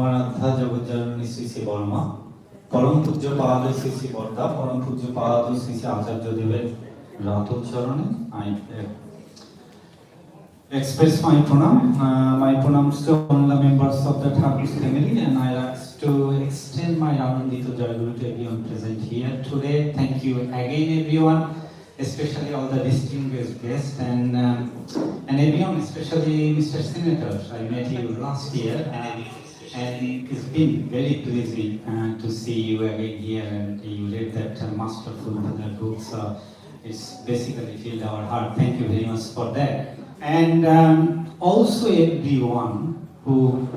আরাধ্যা জগজ্জননী শ্রী শ্রী বর্মা, পরম পূজ্য পাদ শ্রী শ্রী বর্দা, পরম পূজ্য পাদ শ্রী শ্রী আচার্য দেবের রাতোচ্চারণে I express my pranam. My pranams to all the members of the Thakur's family, and I like to extend my Anandita Jayaguru to everyone present here today. Thank you again, everyone, especially all the distinguished guests and everyone, especially Mr. Senator. I met you last year, and it's been very pleasing to see you again here, and you read that masterful book. So it's basically filled our heart. Thank you very much for that. And also everyone who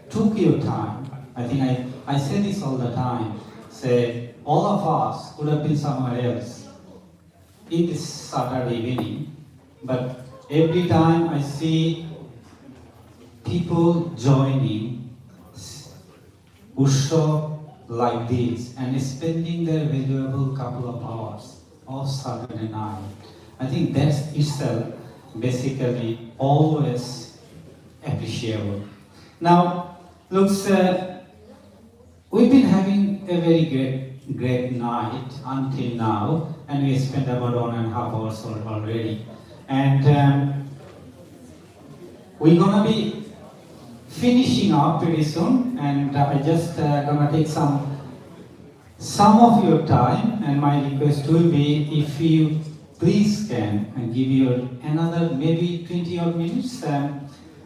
took your time. I think I say this all the time. Say all of us could have been somewhere else in this Saturday evening, but every time I see people joining Utsav like this and spending their valuable couple of hours of Saturday night, I think that's itself basically always appreciable. Now, looks, we've been having a very great night until now, and we spent about 1.5 hours already. And we're gonna be finishing up pretty soon, and I just gonna take some of your time, and my request will be if you please can give your another maybe 20 odd minutes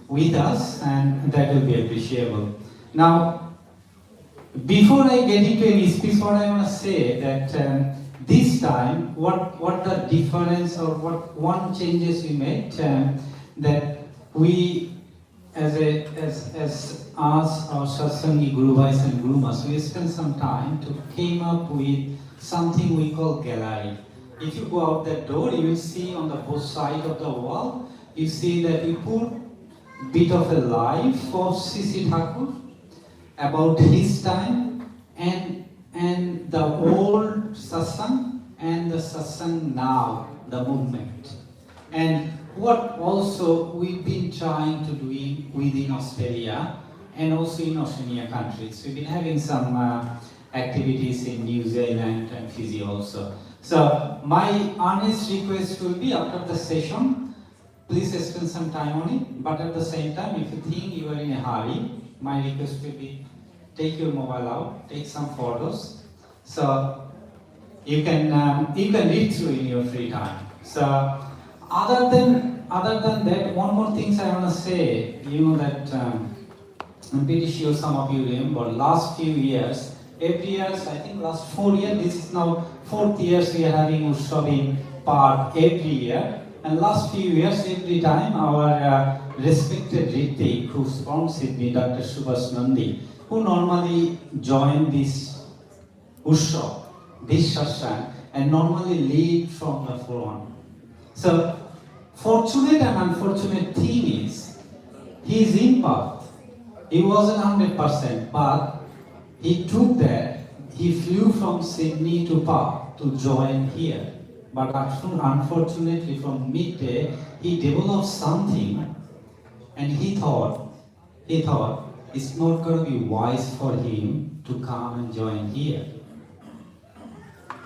with us, and that will be appreciable. Now, before I get into any speech, what I want to say that this time, what the difference or what one changes we made, that we as us, our Satsangi Guru Bhais and Guru Mas, we spent some time to came up with something we call gallery. If you go out that door, you will see on the both sides of the wall, you see that we put bit of a life of C.C. Thakur about his time and the old satsang and the satsang now, the movement. And what also we've been trying to do within Australia and also in Oceania countries. We've been having some activities in New Zealand and Fiji also. So my honest request will be after the session, please spend some time on it, but at the same time, if you think you are in a hurry, my request will be take your mobile out, take some photos, so you can read through in your free time. So other than that, one more thing I want to say, you know that I'm pretty sure some of you remember last few years, every year, I think last 4 years, this is now 4th year we are having Utsav in Perth every year. And last few years, every time our respected Ritik, who sponsored me, Dr. Subhash Nandi, who normally join this Utsav, this satsang, and normally lead from the front. So, fortunate and unfortunate thing is, he is in Perth. He wasn't 100%, but he took that, he flew from Sydney to Perth to join here. But unfortunately from midday, he developed something and he thought it's not going to be wise for him to come and join here.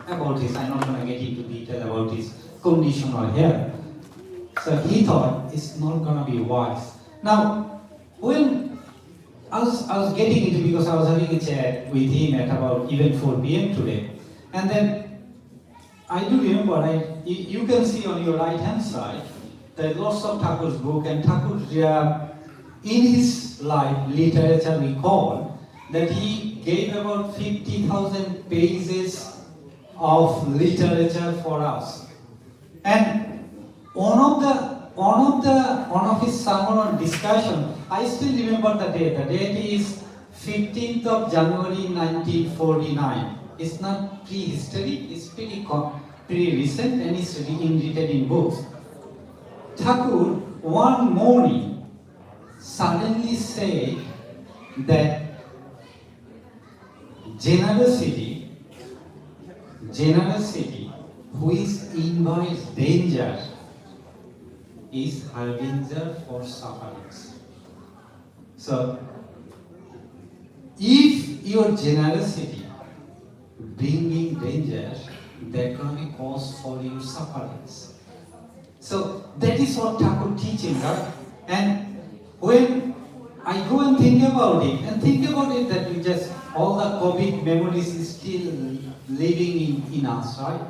About this, I'm not going to get into detail about his condition or health. So he thought it's not going to be wise. Now, when I was getting into, because I was having a chat with him at about even 4 p.m. today, and then I do remember, you can see on your right hand side, there are lots of Thakur's book, and Thakur in his life literature we call that he gave about 50,000 pages of literature for us. And one of his sermon on discussion, I still remember the date. The date is 15th of January 1949. It's not prehistory, it's pretty recent, and it's written in books. Thakur one morning suddenly said that generosity which invites danger is harbinger for sufferings. So your generosity bringing danger, that gonna be cause for your sufferings. So that is what Thakur teaching, right? And when I go and think about it that we just, all the COVID memories is still living in us, right?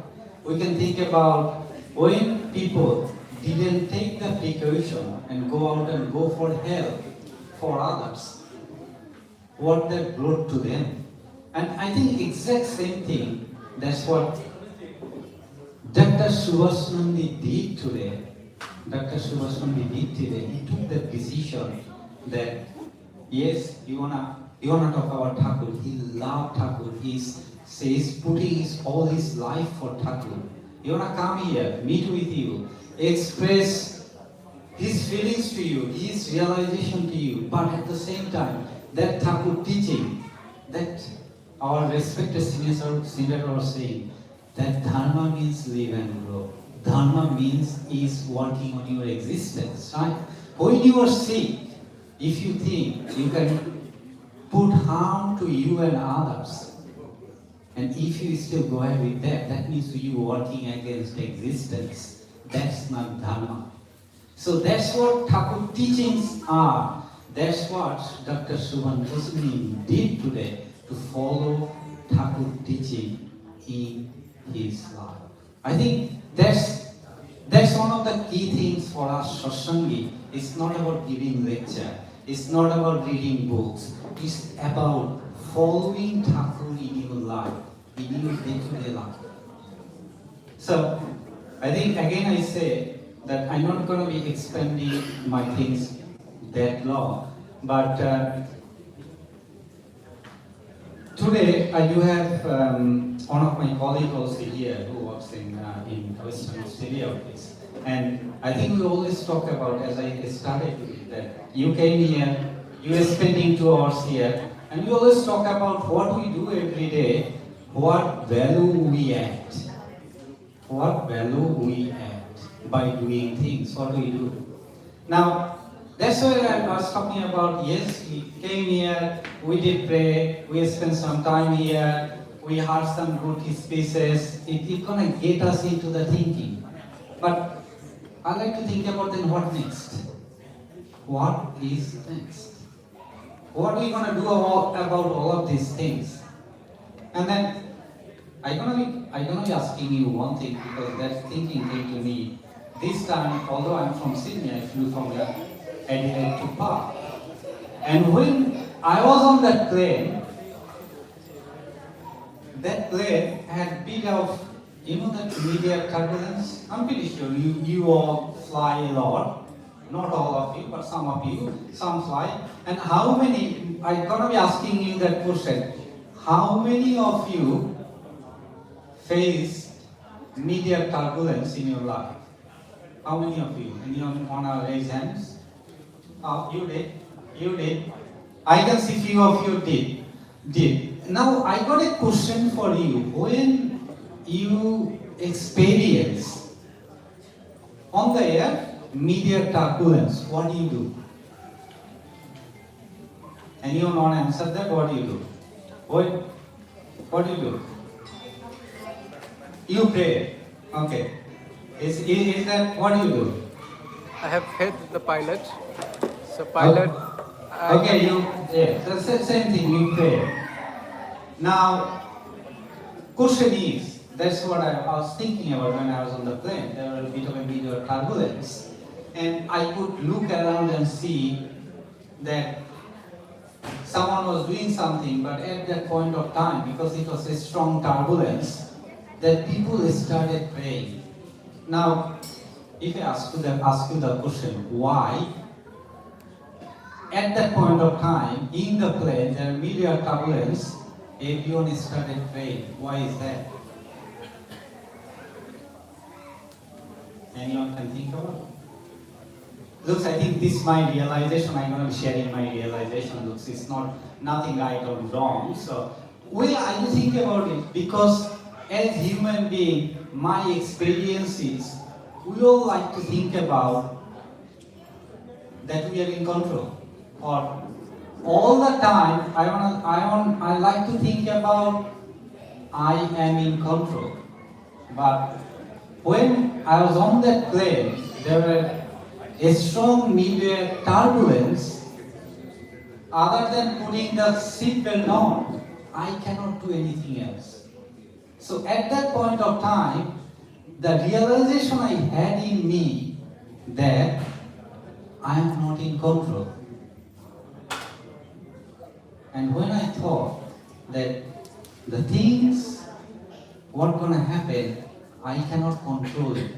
We can think about when people didn't take the precaution and go out and go for help for others, what that brought to them. And I think exact same thing, that's what Dr. Subhash Nandi did today. Dr. Subhash Nandi did today. He took the decision that, yes, you wanna talk about Thakur. He loved Thakur. He's putting all his life for Thakur. You wanna come here, meet with you, express his feelings to you, his realization to you, but at the same time, that Thakur teaching, that our respected seniors are saying, that dharma means live and grow. Dharma means is working on your existence, right? When you are sick, if you think you can put harm to you and others, and if you still go ahead with that, that means you working against existence. That's not dharma. So that's what Thakur teachings are. That's what Dr. Subhan Hosni did today, to follow Thakur teaching in his life. I think that's one of the key things for us Satsangi. It's not about giving lecture. It's not about reading books. It's about following Thakur in your life, in your day-to-day life. So, I think again I say that I'm not going to be expanding my things that long, but today I do have one of my colleagues also here who works in Western Australia office, and I think we always talk about, as I started with, that you came here, you are spending 2 hours here, and we always talk about what we do every day, what value we add. What value we add by doing things, what we do. Now, that's why I was talking about, yes, we came here, we did pray, we spent some time here, we heard some good speeches, it's gonna get us into the thinking. But I like to think about then what next? What is next? What are we gonna do about all of these things? And then I'm gonna be asking you one thing, because that thinking came to me this time. Although I'm from Sydney, I flew from Adelaide to Perth. And when I was on that plane had a bit of, that media turbulence. I'm pretty sure you all fly a lot. Not all of you, but some of you, some fly. And how many, I'm gonna be asking you that question, how many of you faced media turbulence in your life? How many of you? Anyone wanna raise hands? Oh, you did. I can see few of you did. Now I got a question for you. When you experience on the air media turbulence, what do you do? Anyone wanna answer that? What do you do? What do you do? You pray. Okay. Is that what do you do? I have hit the pilot. So pilot. Okay, the same thing. You pray. Now, question is, that's what I was thinking about when I was on the plane. There was a bit of a media turbulence, and I could look around and see that someone was doing something, but at that point of time, because it was a strong turbulence, that people started praying. Now, if I ask you the question, why? At that point of time, in the plane, there are media turbulence, everyone started praying. Why is that? Anyone can think about it? Looks, I think this is my realization. I'm going to be sharing my realization. Looks, it's nothing right or wrong. So, I do think about it because as human being, my experience is, we all like to think about that we are in control, or all the time, I like to think about I am in control. But when I was on that plane, there were a strong midway turbulence. Other than putting the seatbelt on, I cannot do anything else. So at that point of time, the realization I had in me that I am not in control. And when I thought that the things, what gonna happen, I cannot control it,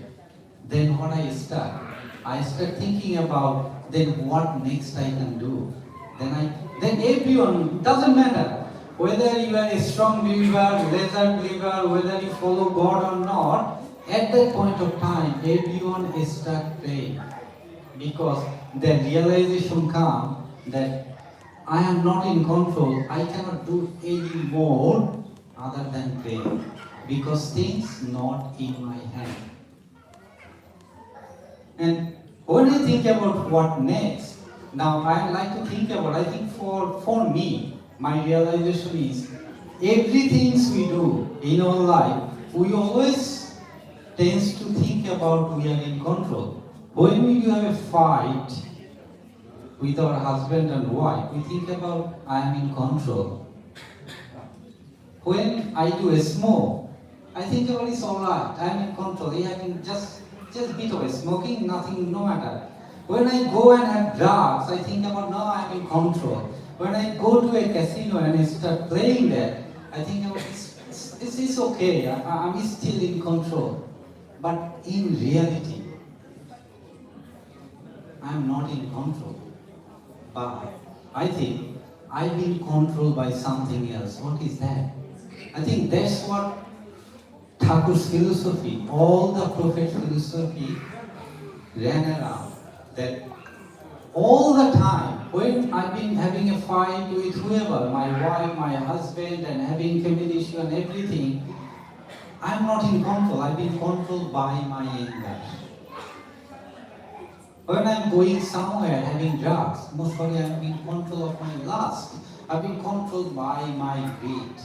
then what I start thinking about then what next I can do. Then everyone, doesn't matter whether you are a strong believer, lesser believer, whether you follow God or not, at that point of time, everyone start praying. Because the realization comes that I am not in control, I cannot do any more other than pray. Because things not in my hand. And when I think about what next, now I like to think about, I think for me, my realization is everything we do in our life, we always tends to think about we are in control. When we do have a fight with our husband and wife, we think about I am in control. When I do a smoke, I think about it's alright, I am in control. I can just bit of smoking, nothing, no matter. When I go and have drugs, I think about no, I am in control. When I go to a casino and I start playing there, I think about it's okay, I'm still in control. But in reality, I'm not in control. But I think I've been controlled by something else. What is that? I think that's what Thakur's philosophy, all the prophet philosophy ran around. That all the time, when I've been having a fight with whoever, my wife, my husband, and having family issue and everything, I'm not in control. I've been controlled by my anger. When I'm going somewhere having drugs, most probably I've been control of my lust. I've been controlled by my greed.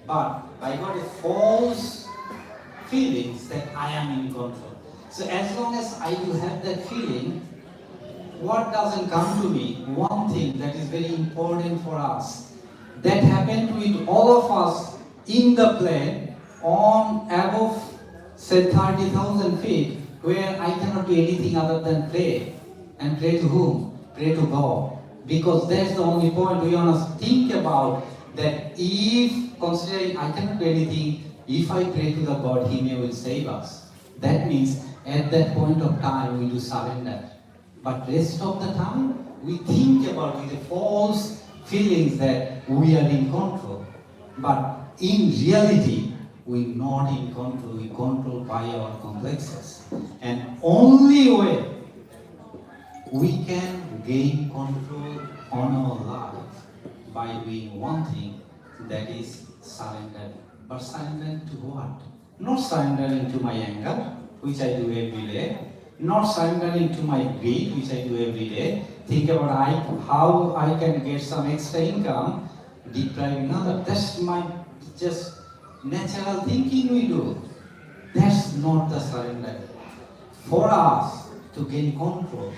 But I got a false feelings that I am in control. So as long as I do have that feeling, what doesn't come to me? One thing that is very important for us. That happened with all of us in the plane on above, say 30,000 feet, where I cannot do anything other than pray. And pray to whom? Pray to God. Because that's the only point we want to think about, that if, considering I cannot do anything, if I pray to the God, He will save us. That means at that point of time we do surrender. But rest of the time, we think about with the false feelings that we are in control. But in reality, we're not in control. We're controlled by our complexes. And only way we can gain control on our life by doing one thing, that is surrender. But surrendering to what? Not surrendering to my anger, which I do every day. Not surrendering to my greed, which I do every day. Think about how I can get some extra income, depriving another. That's my just natural thinking we do. That's not the surrender. For us to gain control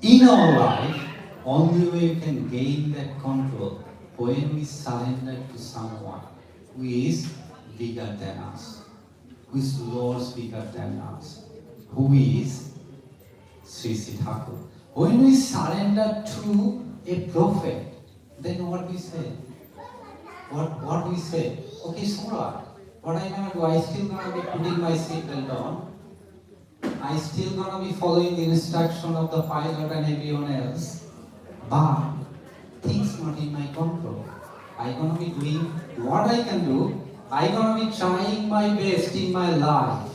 in our life, only way we can gain that control when we surrender to someone who is bigger than us, who is Lord's bigger than us, who is Sri Thakur. When we surrender to a prophet, then what we say? What we say? Okay, so what I gonna do? I still gonna be putting my seatbelt on. I still gonna be following the instruction of the pilot and everyone else. But things not in my control. I gonna be doing what I can do. I gonna be trying my best in my life.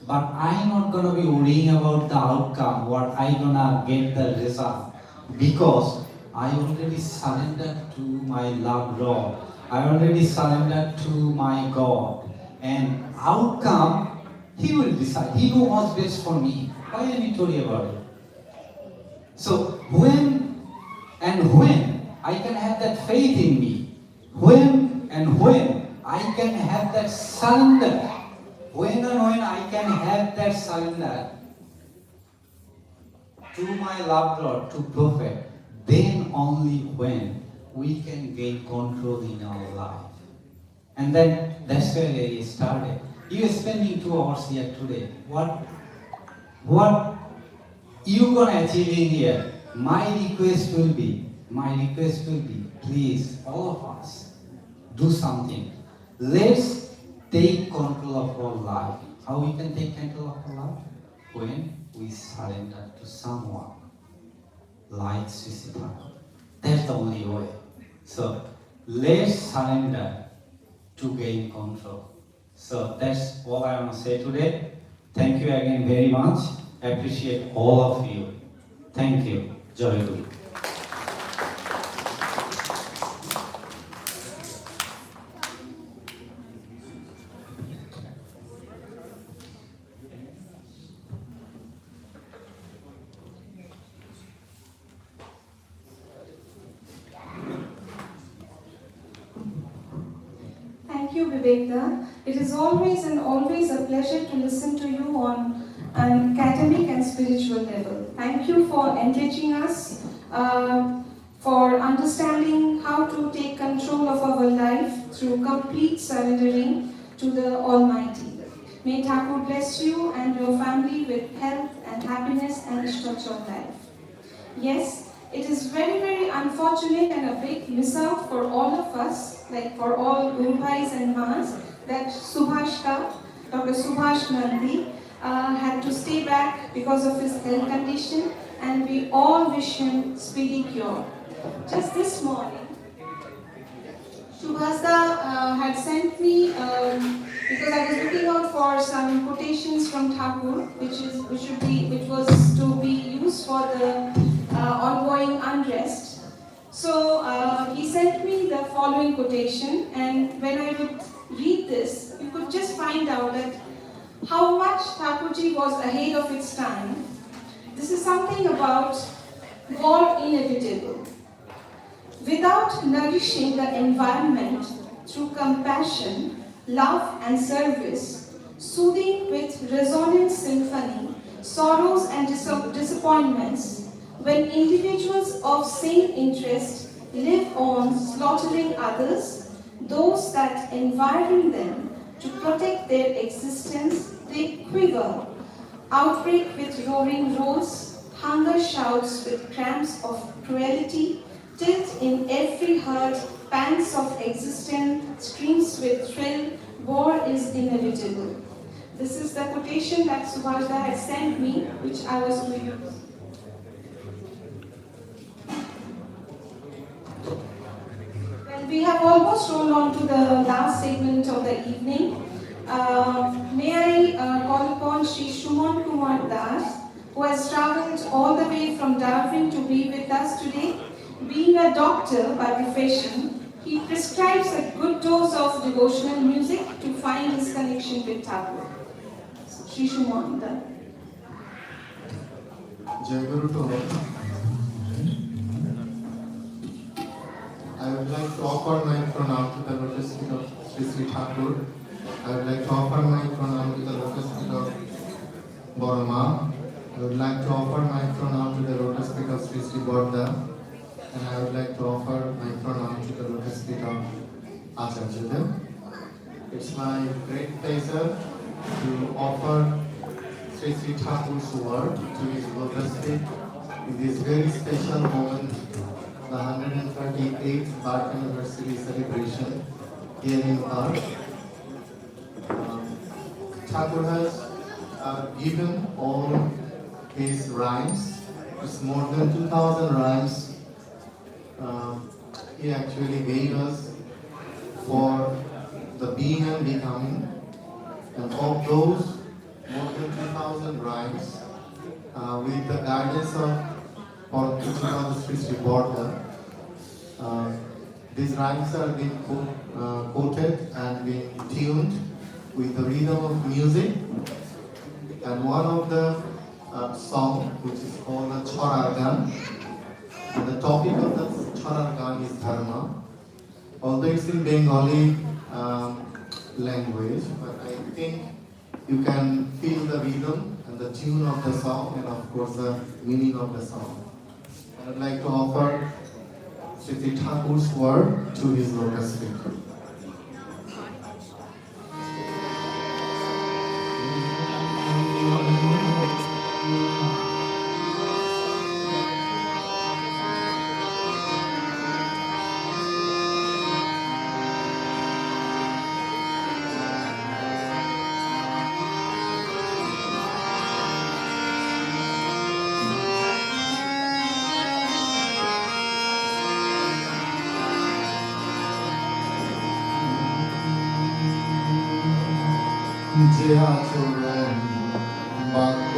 But I'm not gonna be worrying about the outcome, what I gonna get the result. Because I already surrendered to my love Lord. I already surrendered to my God. And outcome, He will decide. He knows what's best for me. Why am I worried about it? So when and when I can have that faith in me, when I can have that surrender, when I can have that surrender to my loved Lord, to Prophet, then only when we can gain control in our life. And then that's where it started. You are spending 2 hours here today. What you gonna achieve in here? My request will be, please, all of us, do something. Let's take control of our life. How we can take control of our life? When we surrender to someone like Sisita. That's the only way. So let's surrender to gain control. So that's all I want to say today. Thank you again very much. Appreciate all of you. Thank you. Joy Guru. Thank you, Vivekda. It is always a pleasure to listen to you on an academic and spiritual level. Thank you for engaging us, for understanding how to take control of our life through complete surrendering to the Almighty. May Thakur bless you and your family with health and happiness and Ishtachal life. Yes, it is very, very unfortunate and a big miss out for all of us, like for all Guru Bhais and Maas, that Dr. Subhash Nandi, had to stay back because of his health condition, and we all wish him speedy cure. Just this morning, Shubhasda had sent me, because I was looking out for some quotations from Thakur, which was to be used for the ongoing unrest. So he sent me the following quotation, and when I would read this, you could just find out that how much Thakurji was ahead of its time. This is something about war inevitable. Without nourishing the environment through compassion, love and service, soothing with resonant symphony, sorrows and disappointments, when individuals of same interest live on slaughtering others, those that environ them, to protect their existence, they quiver, outbreak with roaring roars, hunger shouts with cramps of cruelty, tilt in every heart, pants of existence, screams with thrill, war is inevitable. This is the quotation that Subhashda had sent me, which I was to use. Well, we have almost rolled on to the last segment of the evening. May I call upon Sri Shuman Kumar Das, who has travelled all the way from Darwin to be with us today. Being a doctor by profession, he prescribes a good dose of devotional music to find his connection with Thakur. Sri Shuman Das. Jai Guru to all. I would like to offer my pranam to the lotus feet of Sri Sri Thakur. I would like to offer my pranam to the lotus feet of Borama. I would like to offer my pranam to the lotus feet of Sri Sri Bodda. And I would like to offer my pranam to the lotus feet of Acharya. It's my great pleasure to offer Sri Sri Thakur's word to his lotus feet in this very special moment, the 138th birth anniversary celebration here in Perth. Thakur has given all his rhymes. It's more than 2,000 rhymes he actually gave us for the being and becoming. And of those more than 2,000 rhymes, with the guidance of Paul Sri Sri Borda, these rhymes are being quoted and being tuned with the rhythm of music. And one of the song, which is called the Chorar Gan, And the topic of the Charar Gan is Dharma. Although it's in Bengali language, but I think you can feel the rhythm and the tune of the song and of course the meaning of the song. And I'd like to offer Sri Thakur's word to his lotus feet. যে আচরণ বাক্য